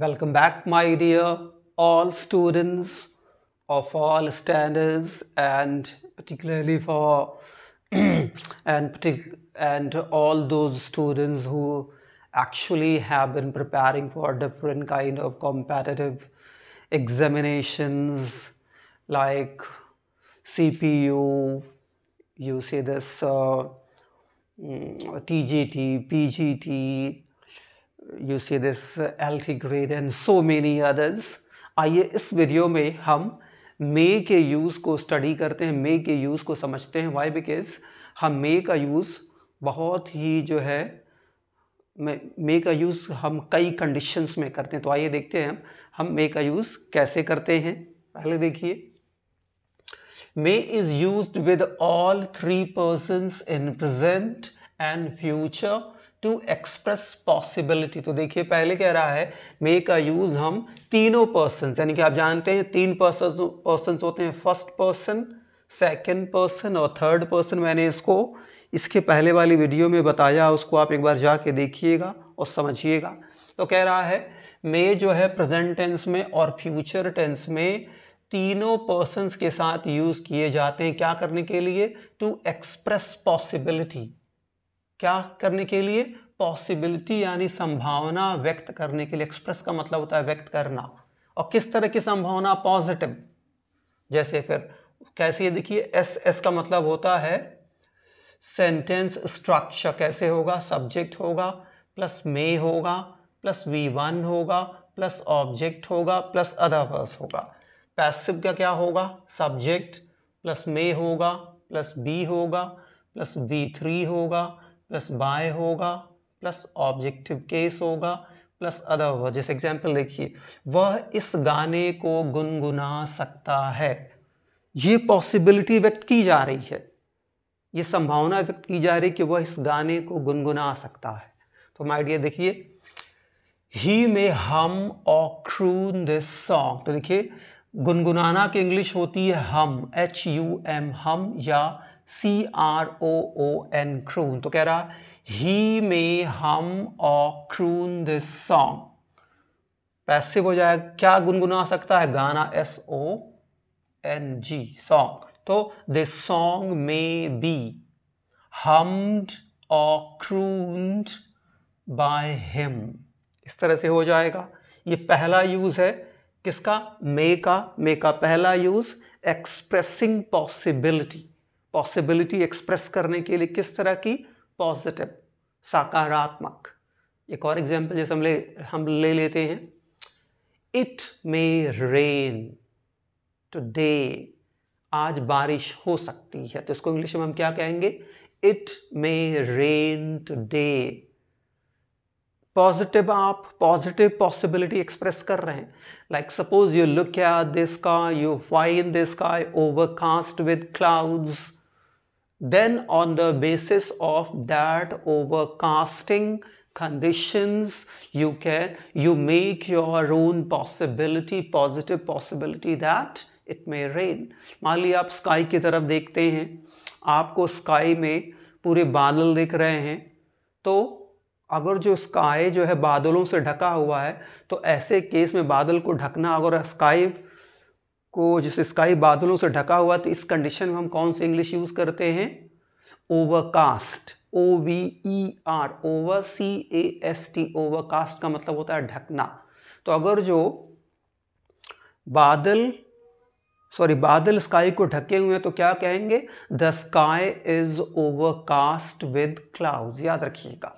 Welcome back, my dear all students of all standards, and particularly for and all those students who actually have been preparing for different kind of competitive examinations like CPU. You see this TGT, PGT. You see this LT grade and so many others. आइए इस video में हम मे के use को study करते हैं, मे के use को समझते हैं। वाई? बिकॉज हम मे का यूज़ बहुत ही जो है मे का यूज़ हम कई कंडीशंस में करते हैं। तो आइए देखते हैं हम मे का यूज़ कैसे करते हैं। पहले देखिए, may is used with all three persons in present and future to express possibility. तो देखिए, पहले कह रहा है मे का यूज हम तीनों पर्सन, यानी कि आप जानते हैं तीन पर्सन होते हैं, फर्स्ट पर्सन, सेकंड पर्सन और थर्ड पर्सन। मैंने इसको इसके पहले वाली वीडियो में बताया, उसको आप एक बार जाके देखिएगा और समझिएगा। तो कह रहा है मे जो है प्रेजेंट टेंस में और फ्यूचर टेंस में तीनों पर्सन्स के साथ यूज किए जाते हैं। क्या करने के लिए? To express possibility. क्या करने के लिए? पॉसिबिलिटी यानी संभावना व्यक्त करने के लिए। एक्सप्रेस का मतलब होता है व्यक्त करना। और किस तरह की संभावना? पॉजिटिव। जैसे फिर कैसे, देखिए एस का मतलब होता है सेंटेंस स्ट्रक्चर। कैसे होगा? सब्जेक्ट होगा प्लस मे होगा प्लस V1 होगा प्लस ऑब्जेक्ट होगा प्लस अदर वर्ब्स होगा। पैसिव का क्या होगा? सब्जेक्ट प्लस मे होगा प्लस बी होगा प्लस V3 होगा प्लस बाय होगा प्लस ऑब्जेक्टिव केस होगा प्लस अदर वर्ब। जैसे एग्जाम्पल देखिए, वह इस गाने को गुनगुना सकता है। ये पॉसिबिलिटी व्यक्त की जा रही है, ये संभावना व्यक्त की जा रही है कि वह इस गाने को गुनगुना सकता है। तो माय डियर देखिए, ही मे हम और croon दिस सॉन्ग। तो देखिए, गुनगुनाना की इंग्लिश होती है हम, HUM हम, या CROON croon। तो कह रहा ही मे हम और croon दिस सॉन्ग। पैसिव हो जाएगा, क्या गुनगुना सकता है? गाना, SONG सॉन्ग। तो this song may be hummed or crooned by him। इस तरह से हो जाएगा। ये पहला यूज है किसका? मे का। मे का पहला use expressing possibility. Possibility express करने के लिए किस तरह की? पॉजिटिव, सकारात्मक। एक और एग्जांपल जैसे हम ले लेते हैं, इट मे रेन टुडे। आज बारिश हो सकती है। तो इसको इंग्लिश में हम क्या कहेंगे? It may rain today. Positive, आप पॉजिटिव पॉसिबिलिटी एक्सप्रेस कर रहे हैं। Like suppose you look at the sky, you find the sky overcast with clouds, then on the basis of that overcasting conditions you make your own possibility, positive possibility that it may rain। मान लिया आप sky की तरफ देखते हैं, आपको sky में पूरे बादल दिख रहे हैं। तो अगर जो स्काई जो है बादलों से ढका हुआ है, तो ऐसे केस में बादल को ढकना, अगर स्काई को जैसे स्काई बादलों से ढका हुआ, तो इस कंडीशन में हम कौन सी इंग्लिश यूज करते हैं? Overcast, OVER, over CAST। Overcast का मतलब होता है ढकना। तो अगर जो बादल स्काई को ढके हुए हैं, तो क्या कहेंगे? The sky is overcast with clouds. याद रखिएगा।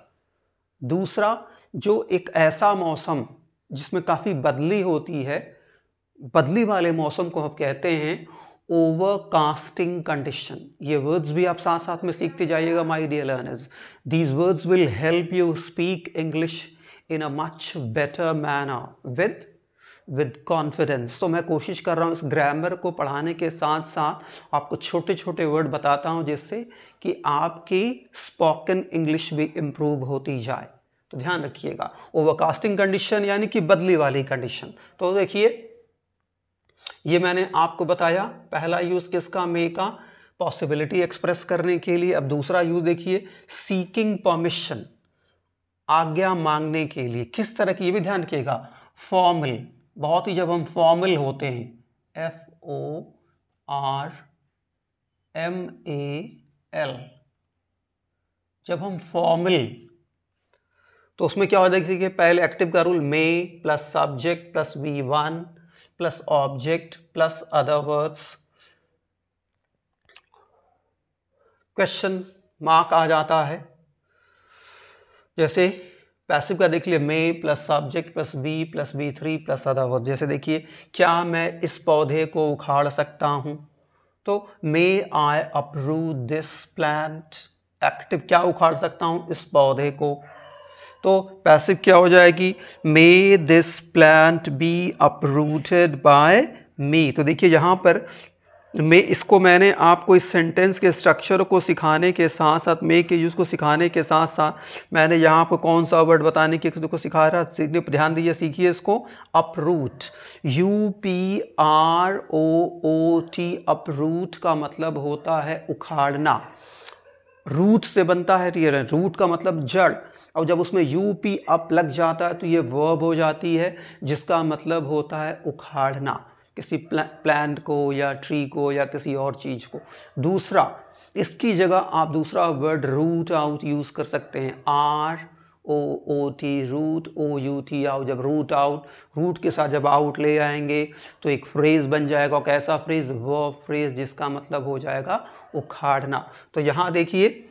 दूसरा, जो एक ऐसा मौसम जिसमें काफी बदली होती है, बदली वाले मौसम को हम कहते हैं ओवरकास्टिंग कंडीशन। ये वर्ड्स भी आप साथ साथ में सीखते जाइएगा my dear learners. These words will help you speak English in a much better manner with confidence. तो मैं कोशिश कर रहा हूँ इस ग्रामर को पढ़ाने के साथ साथ आपको छोटे छोटे वर्ड बताता हूँ, जिससे कि आपकी स्पोकन इंग्लिश भी इम्प्रूव होती जाए। तो ध्यान रखिएगा, ओवरकास्टिंग कंडीशन यानी कि बदली वाली कंडीशन। तो देखिए, ये मैंने आपको बताया पहला यूज किसका? मे का, पॉसिबिलिटी एक्सप्रेस करने के लिए। अब दूसरा यूज देखिए, सीकिंग परमिशन, आज्ञा मांगने के लिए। किस तरह की? ये भी ध्यान रखिएगा, फॉर्मल, बहुत ही जब हम फॉर्मल होते हैं, FORMAL, जब हम फॉर्मल, तो उसमें क्या होता है, देखिए पहले एक्टिव का rule, may plus subject plus V1 plus object plus other words, question mark आ जाता है। जैसे पैसिव का देख लिए, may plus subject plus be plus B3 plus other words. जैसे देखिए, क्या मैं इस पौधे को उखाड़ सकता हूँ, तो may I uproot this plant. Active, क्या उखाड़ सकता हूँ, इस पौधे को। तो पैसिव क्या हो जाएगी, may this plant be uprooted by me. तो देखिए यहाँ पर मैं इसको, मैंने आपको इस सेंटेंस के स्ट्रक्चर को सिखाने के साथ साथ, मे के यूज़ को सिखाने के साथ साथ मैंने यहाँ पर कौन सा वर्ड बताने की को सिखा रहा, सीखने पर ध्यान दीजिए, सीखिए इसको। अप्रूट, UPROOT, अप्रूट का मतलब होता है उखाड़ना। रूट से बनता है, तो रूट का मतलब जड़, और जब उसमें UP अप लग जाता है तो ये वर्ब हो जाती है, जिसका मतलब होता है उखाड़ना, किसी प्लांट को या ट्री को या किसी और चीज़ को। दूसरा, इसकी जगह आप दूसरा वर्ड रूट आउट यूज़ कर सकते हैं, ROOT, रूट OUT आउट। जब रूट आउट, रूट के साथ जब आउट ले आएंगे तो एक फ्रेज़ बन जाएगा। कैसा फ्रेज़, वर्ब फ्रेज़, जिसका मतलब हो जाएगा उखाड़ना। तो यहाँ देखिए,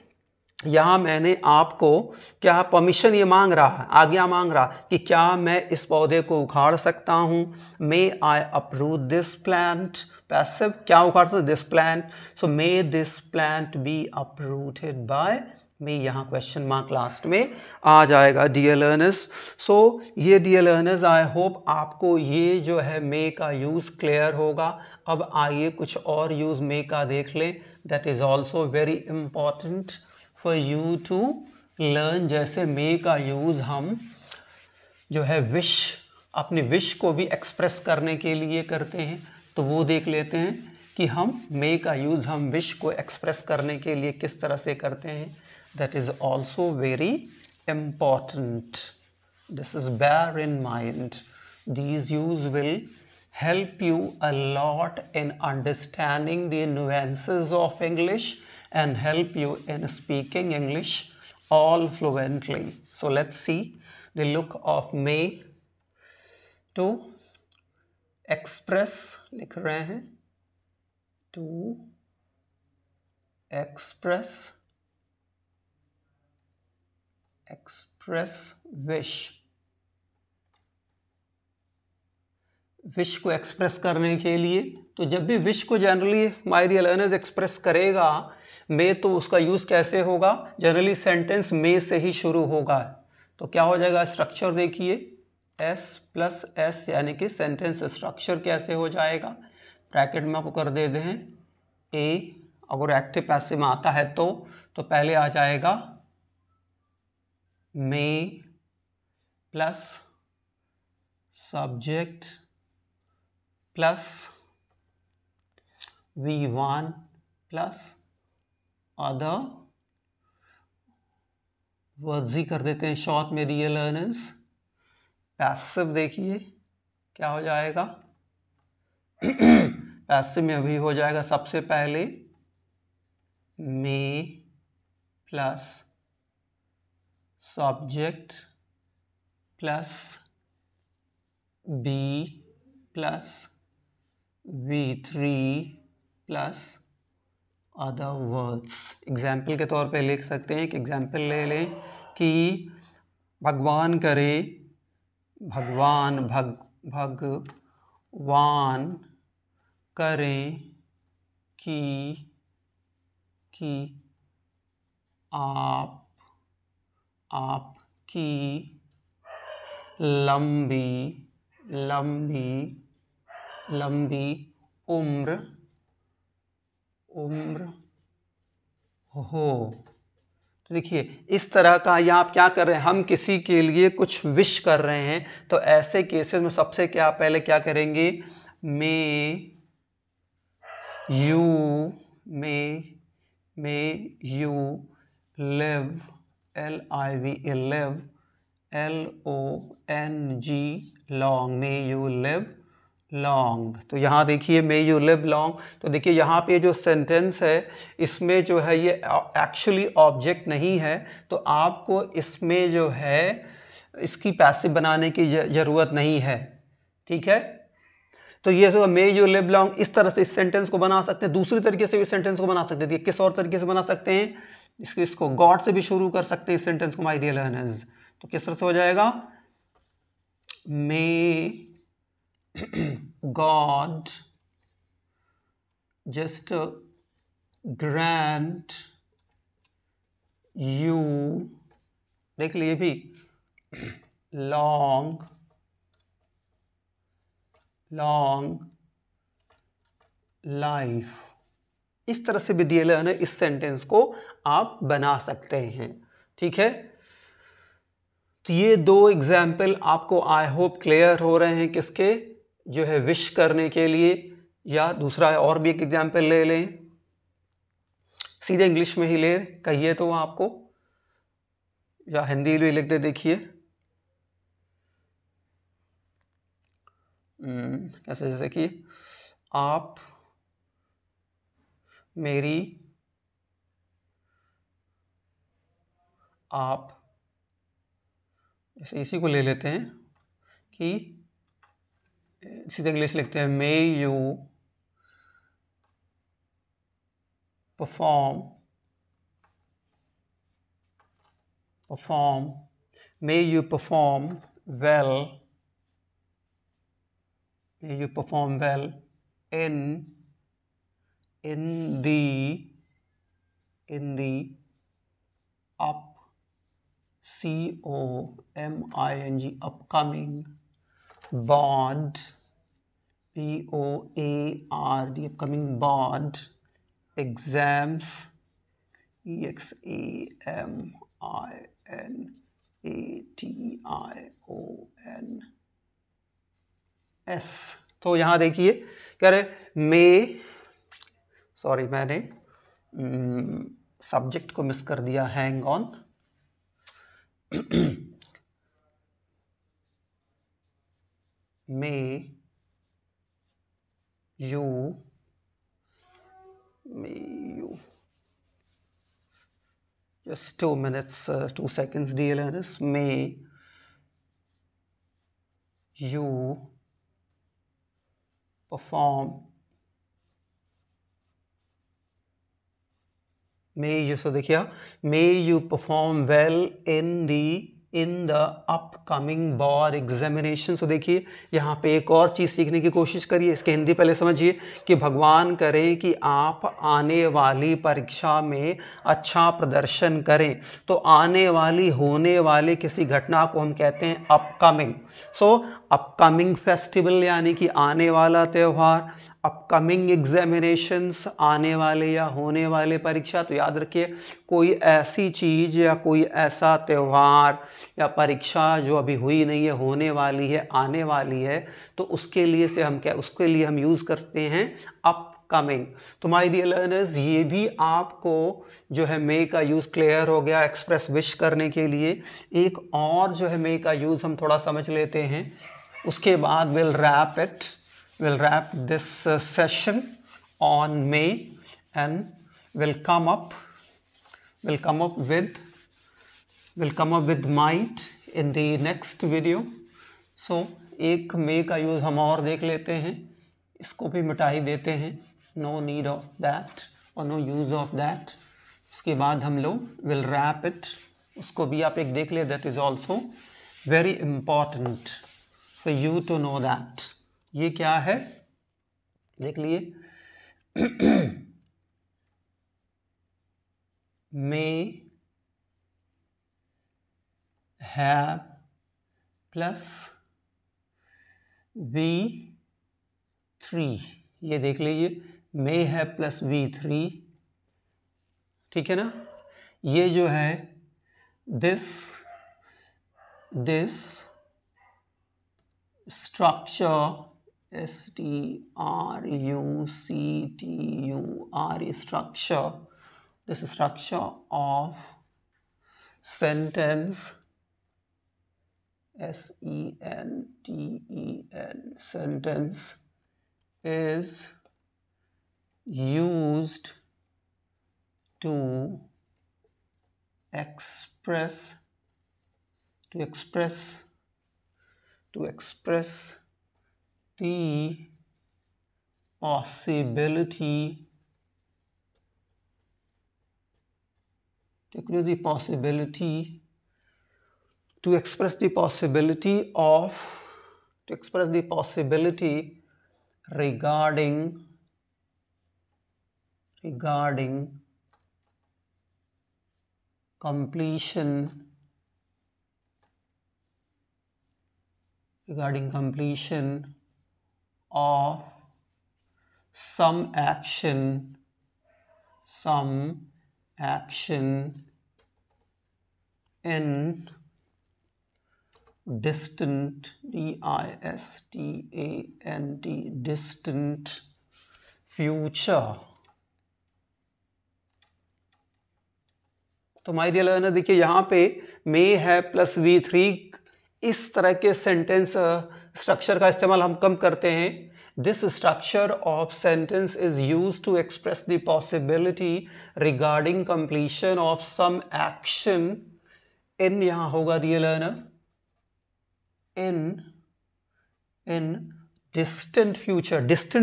यहाँ मैंने आपको क्या परमिशन ये मांग रहा है, आज्ञा मांग रहा कि क्या मैं इस पौधे को उखाड़ सकता हूँ। May I uproot this plant, passive, क्या उखाड़ सकते, this plant. So may this plant be uprooted by me. यहाँ क्वेश्चन मार्क लास्ट में आ जाएगा। डियर लर्नर्स, सो ये डियर लर्नर्स, आई होप आपको ये जो है मे का यूज़ क्लियर होगा। अब आइए कुछ और यूज़ मे का देख लें, that is also very important for you to learn. जैसे मे का यूज़ हम जो है विश, अपने विश को भी एक्सप्रेस करने के लिए करते हैं, तो वो देख लेते हैं कि हम मे का यूज़ हम विश को एक्सप्रेस करने के लिए किस तरह से करते हैं। That is also very important, this is bear in mind. These use will help you a lot in understanding the nuances of English and help you in speaking English all fluently. So let's see the look of may. To express लिख रहे हैं, to express wish, wish को express करने के लिए। तो जब भी विश को generally my dear learners express करेगा मे, तो उसका यूज़ कैसे होगा, जनरली सेंटेंस मे से ही शुरू होगा। तो क्या हो जाएगा, स्ट्रक्चर देखिए, S प्लस S, यानी कि सेंटेंस स्ट्रक्चर कैसे हो जाएगा, ब्रैकेट में आपको कर दे दें A, अगर एक्टिव पैसिव में आता है तो पहले आ जाएगा may plus subject plus V1 plus other words ही कर देते हैं शॉर्ट में डियर लर्नर्स। पैसिव देखिए क्या हो जाएगा, पैसिव में अभी हो जाएगा सबसे पहले may plus subject plus be plus V3 plus other words. Example के तौर पे लिख सकते हैं कि एग्जाम्पल ले लें कि भगवान करे, भगवान भगवान करें कि आपकी लंबी उम्र हो। तो देखिए इस तरह का, या आप क्या कर रहे हैं, हम किसी के लिए कुछ विश कर रहे हैं, तो ऐसे केसेस में सबसे पहले क्या करेंगे, may you live, LIV, live LONG long, may you live long. तो यहाँ देखिए मे यू लिव लॉन्ग, तो देखिए यहाँ पे जो सेंटेंस है इसमें जो है ये एक्चुअली ऑब्जेक्ट नहीं है, तो आपको इसमें जो है इसकी पैसिव बनाने की ज़रूरत नहीं है, ठीक है। तो ये तो मे यू लिव लॉन्ग, इस तरह से इस सेंटेंस को बना सकते हैं। दूसरी तरीके से इस सेंटेंस को बना सकते हैं, किस और तरीके से बना सकते हैं, इसको गॉड से भी शुरू कर सकते हैं इस सेंटेंस को, माय डियर लर्नर्स। तो किस तरह से हो जाएगा, मे God just grant you, देख लिए भी, long life। इस तरह से भी डियर लर्नर इस सेंटेंस को आप बना सकते हैं, ठीक है। तो ये दो एग्जाम्पल आपको आई होप क्लियर हो रहे हैं, किसके, जो है विश करने के लिए, या दूसरा और भी एक एग्जाम्पल ले लें, सीधे इंग्लिश में ही ले कहिए तो आपको, या हिंदी में लिख दे, देखिए कैसे, जैसे कि आप मेरी, आप इसी को ले लेते हैं कि सीधे इंग्लिश लिखते हैं, may you perform, may you perform well, may you perform well in the COMING upcoming board, BOARD upcoming board exams, EXAMINATIONS। तो यहाँ देखिए कह रहे मे, सॉरी मैंने सब्जेक्ट को मिस कर दिया, hang on, may you just 2 minutes, 2 seconds, dear learners. May you perform, so देखिए, may you perform well in the upcoming board examination। so देखिए यहाँ पे एक और चीज़ सीखने की कोशिश करिए, इसके हिंदी पहले समझिए कि भगवान करे कि आप आने वाली परीक्षा में अच्छा प्रदर्शन करें। तो आने वाली, होने वाले किसी घटना को हम कहते हैं अपकमिंग। सो अपकमिंग फेस्टिवल यानी कि आने वाला त्यौहार, अपकमिंग एग्जामिनेशंस आने वाले या होने वाले परीक्षा। तो याद रखिए कोई ऐसी चीज़ या कोई ऐसा त्यौहार या परीक्षा जो अभी हुई नहीं है, होने वाली है, आने वाली है, तो उसके लिए से हम क्या, उसके लिए हम यूज़ करते हैं अपकमिंग। तो माय डियर लर्नर्स, ये भी आपको जो है मे का यूज़ क्लियर हो गया एक्सप्रेस विश करने के लिए। एक और जो है मे का यूज़ हम थोड़ा समझ लेते हैं, उसके बाद we'll wrap this session on May, and we'll come up with might in the next video। so एक मे का यूज़ हम और देख लेते हैं, इसको भी मिटा ही देते हैं, no need of that और no use of that। उसके बाद हम लोग will wrap it, उसको भी आप एक देख ले, that is also very important for you to know that। ये क्या है देख लिए, may have प्लस V3, ये देख लीजिए, may have प्लस V3, ठीक है ना। ये जो है this structure, structure, this structure of sentence senten, sentence is used to express the possibility regarding completion of some action in distant distant future। तो माय डियर लर्नर देखिए यहाँ पे मे है प्लस V3, इस तरह के सेंटेंस स्ट्रक्चर का इस्तेमाल हम कम करते हैं। This structure of sentence is use to express the possibility regarding completion of some action in, यहां होगा dear learner, in distant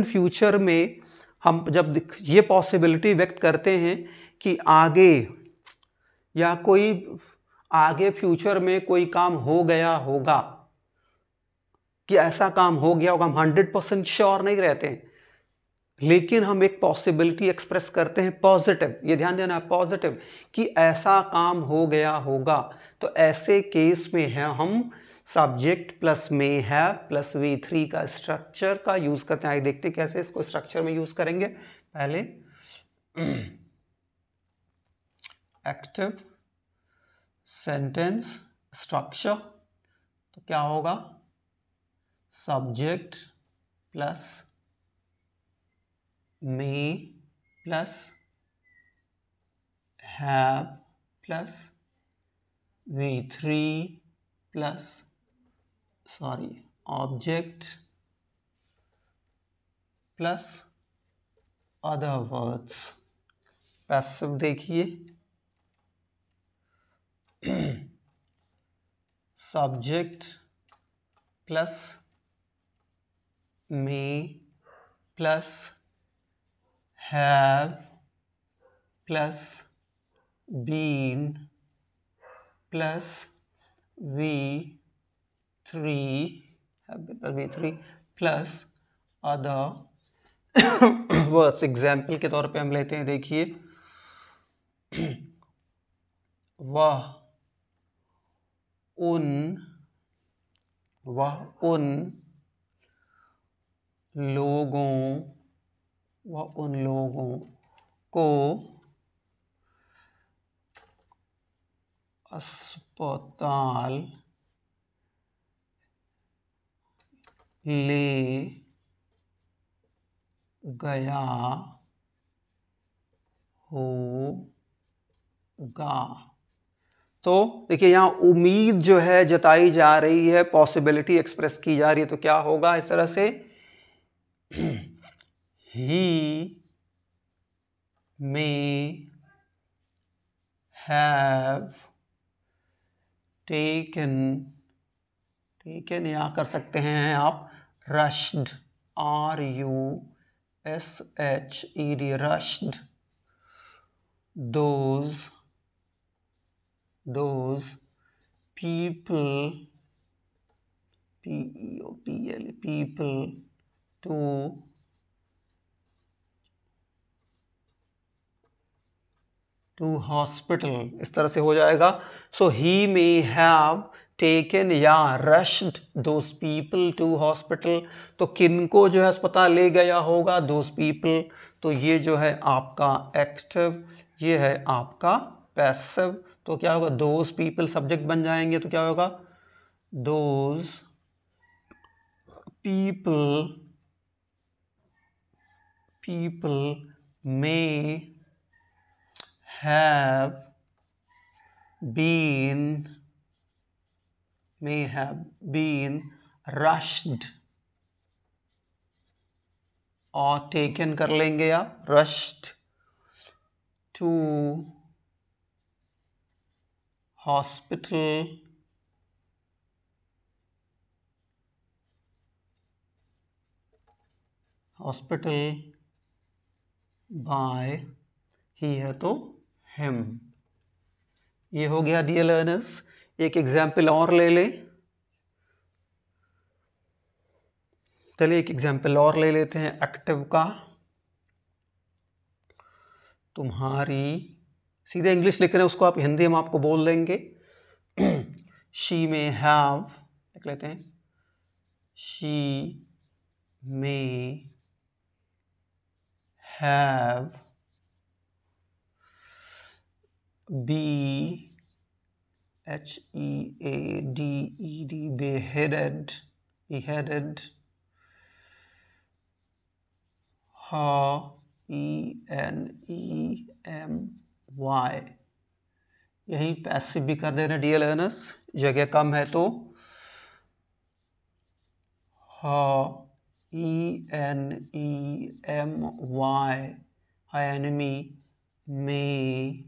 future में हम जब ये पॉसिबिलिटी व्यक्त करते हैं कि आगे या कोई आगे फ्यूचर में कोई काम हो गया होगा, कि ऐसा काम हो गया होगा, हम 100% श्योर नहीं रहते हैं, लेकिन हम एक पॉसिबिलिटी एक्सप्रेस करते हैं पॉजिटिव, ये ध्यान देना पॉजिटिव, कि ऐसा काम हो गया होगा। तो ऐसे केस में है हम सब्जेक्ट प्लस में है प्लस V3 का स्ट्रक्चर का यूज करते हैं। आइए देखते हैं कैसे इसको स्ट्रक्चर में यूज करेंगे। पहले एक्टिव सेंटेंस स्ट्रक्चर, तो क्या होगा, subject plus may plus have plus V3 plus object plus other words. Passive देखिए, subject plus may plus have plus been plus V3 plus other words. Example के तौर पे हम लेते हैं, देखिए, वह उन लोगों को अस्पताल ले गया होगा। तो देखिए यहाँ उम्मीद जो है जताई जा रही है, पॉसिबिलिटी एक्सप्रेस की जा रही है, तो क्या होगा इस तरह से, he may have taken या कर सकते हैं आप rushed, RUSHED, rushed those people, people to hospital, इस तरह से हो जाएगा। So he may have taken या rushed those people to hospital, तो किनको जो है अस्पताल ले गया होगा, those people। तो ये जो है आपका एक्टिव, ये है आपका पैसिव। तो क्या होगा, those people सब्जेक्ट बन जाएंगे, तो क्या होगा, those people may have been may have been rushed और taken कर लेंगे आप, rushed to hospital by, ही है तो him। ये हो गया डियर लर्नर्स। एक एग्जाम्पल और ले ले, चलिए एक एग्जाम्पल और ले लेते हैं एक्टिव का। तुम्हारी, सीधे इंग्लिश लिख रहे हैं उसको आप हिंदी हम आपको बोल देंगे। शी मे हैव, लिख लेते हैं, she may have beheaded, beheaded her, ENEMY, यही पैसिव भी कर देना डियर लर्नर्स, जगह कम है तो her, ENEMY, her enemy may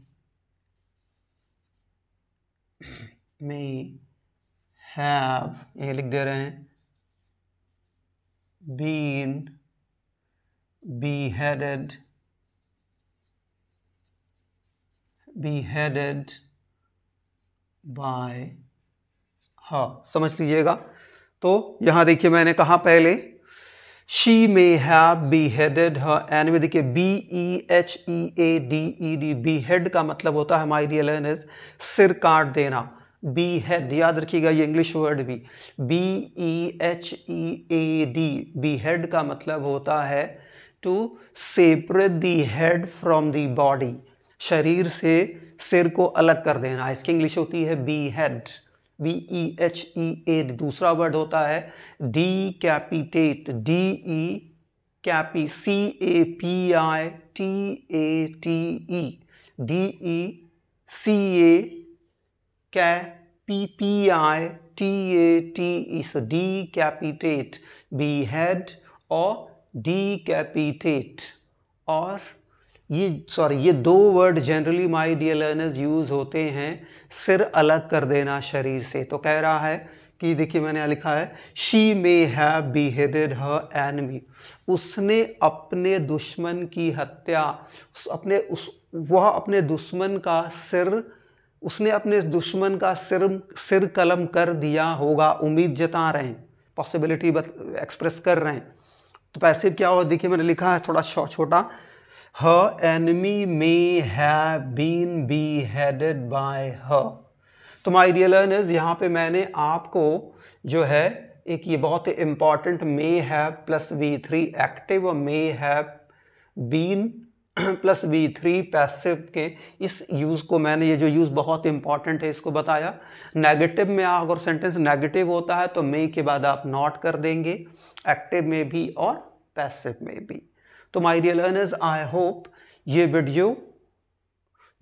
have, ये लिख दे रहे हैं, been beheaded by her, समझ लीजिएगा। तो यहां देखिए मैंने कहा पहले she may have beheaded her enemy, देखिए BEHEADED, behead का मतलब होता है माय डियर लर्नर्स सिर काट देना। behead याद रखिएगा ये इंग्लिश वर्ड भी, BEHEAD, behead का मतलब होता है to separate the head from the body, शरीर से सिर को अलग कर देना, इसकी इंग्लिश होती है behead, BEHEAD। दूसरा वर्ड होता है decapitate, DECAPITATE, so decapitate, behead और decapitate। और ये दो word generally my dear learners use होते हैं सिर अलग कर देना शरीर से। तो कह रहा है कि देखिए मैंने लिखा है she may have beheaded her enemy, उसने अपने दुश्मन की हत्या, वह अपने दुश्मन का सिर, उसने अपने दुश्मन का सिर कलम कर दिया होगा, उम्मीद जता रहे हैं, पॉसिबिलिटी एक्सप्रेस कर रहे हैं। तो पैसिव क्या हो, देखिए मैंने लिखा है थोड़ा छोटा, her enemy may have been beheaded by her। तो माय डियर लर्नर्स यहाँ पे मैंने आपको जो है एक ये बहुत important may have plus V3 active और may have been plus V3 passive के इस यूज़ को मैंने, ये जो यूज़ बहुत इंपॉर्टेंट है इसको बताया। नेगेटिव में अगर सेंटेंस नेगेटिव होता है तो may के बाद आप नॉट कर देंगे, एक्टिव में भी और पैसिव में भी। तो my dear learners I hope ये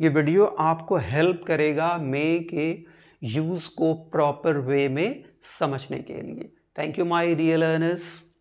वीडियो आपको हेल्प करेगा मे के यूज़ को प्रॉपर वे में समझने के लिए। Thank you my dear learners.